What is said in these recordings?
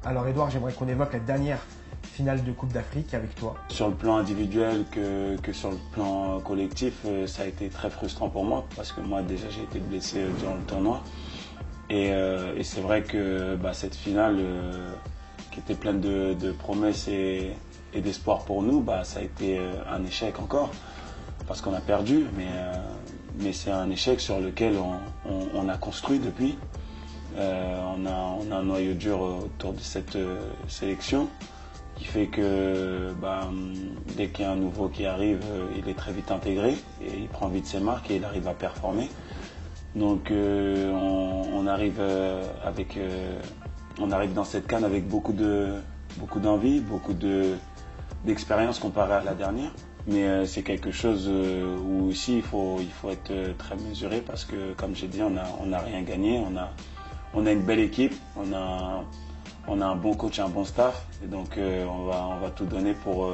Alors Edouard, j'aimerais qu'on évoque la dernière finale de Coupe d'Afrique avec toi. Sur le plan individuel que sur le plan collectif, ça a été très frustrant pour moi parce que moi déjà j'ai été blessé durant le tournoi. Et c'est vrai que cette finale qui était pleine de promesses et d'espoir pour nous, ça a été un échec encore parce qu'on a perdu. Mais c'est un échec sur lequel on a construit depuis. On a un noyau dur autour de cette sélection qui fait que dès qu'il y a un nouveau qui arrive, il est très vite intégré et il prend vite ses marques et il arrive à performer. Donc on arrive dans cette CAN avec beaucoup d'envie, beaucoup d'expérience comparé à la dernière. Mais c'est quelque chose où aussi il faut être très mesuré parce que, comme j'ai dit, on n'a rien gagné. On a une belle équipe, on a un bon coach et un bon staff. Et donc on va tout donner pour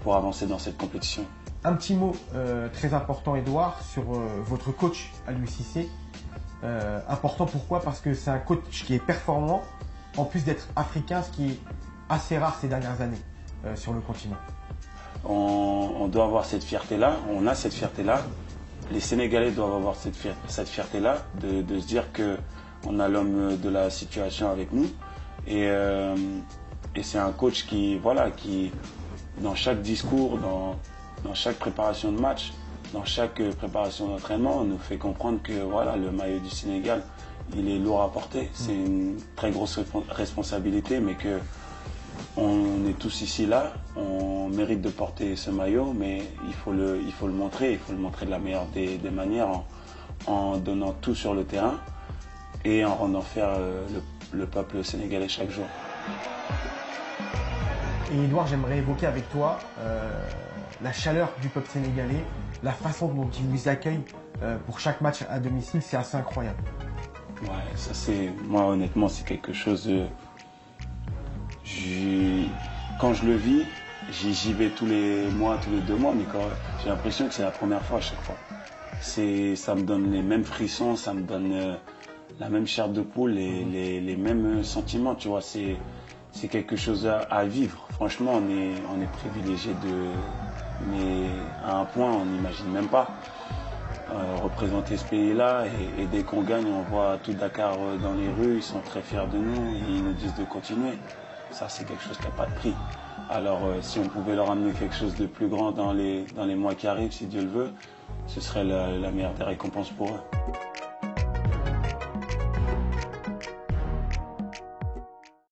avancer dans cette compétition. Un petit mot très important, Edouard, sur votre coach Aliou Cissé. Important pourquoi? Parce que c'est un coach qui est performant, en plus d'être africain, ce qui est assez rare ces dernières années sur le continent. On doit avoir cette fierté-là, on a cette fierté-là. Les Sénégalais doivent avoir cette fierté-là de se dire qu'on a l'homme de la situation avec nous. Et c'est un coach qui, dans chaque discours, dans chaque préparation de match, dans chaque préparation d'entraînement, nous fait comprendre que le maillot du Sénégal, il est lourd à porter. C'est une très grosse responsabilité, mais que on est tous ici là, on mérite de porter ce maillot, mais il faut le montrer de la meilleure des manières en donnant tout sur le terrain et en rendant fier le peuple sénégalais chaque jour. Et Edouard, j'aimerais évoquer avec toi la chaleur du peuple sénégalais, la façon dont il nous accueille pour chaque match à domicile, c'est assez incroyable. Ouais, ça moi honnêtement c'est quelque chose quand je le vis, j'y vais tous les mois, tous les 2 mois, mais j'ai l'impression que c'est la première fois à chaque fois. Ça me donne les mêmes frissons, ça me donne la même chair de poule, les mêmes sentiments, tu vois. C'est quelque chose à vivre. Franchement, on est privilégié mais à un point, on n'imagine même pas représenter ce pays-là. Et dès qu'on gagne, on voit tout Dakar dans les rues, ils sont très fiers de nous, et ils nous disent de continuer. Ça, c'est quelque chose qui n'a pas de prix. Alors, si on pouvait leur amener quelque chose de plus grand dans les mois qui arrivent, si Dieu le veut, ce serait la meilleure des récompenses pour eux.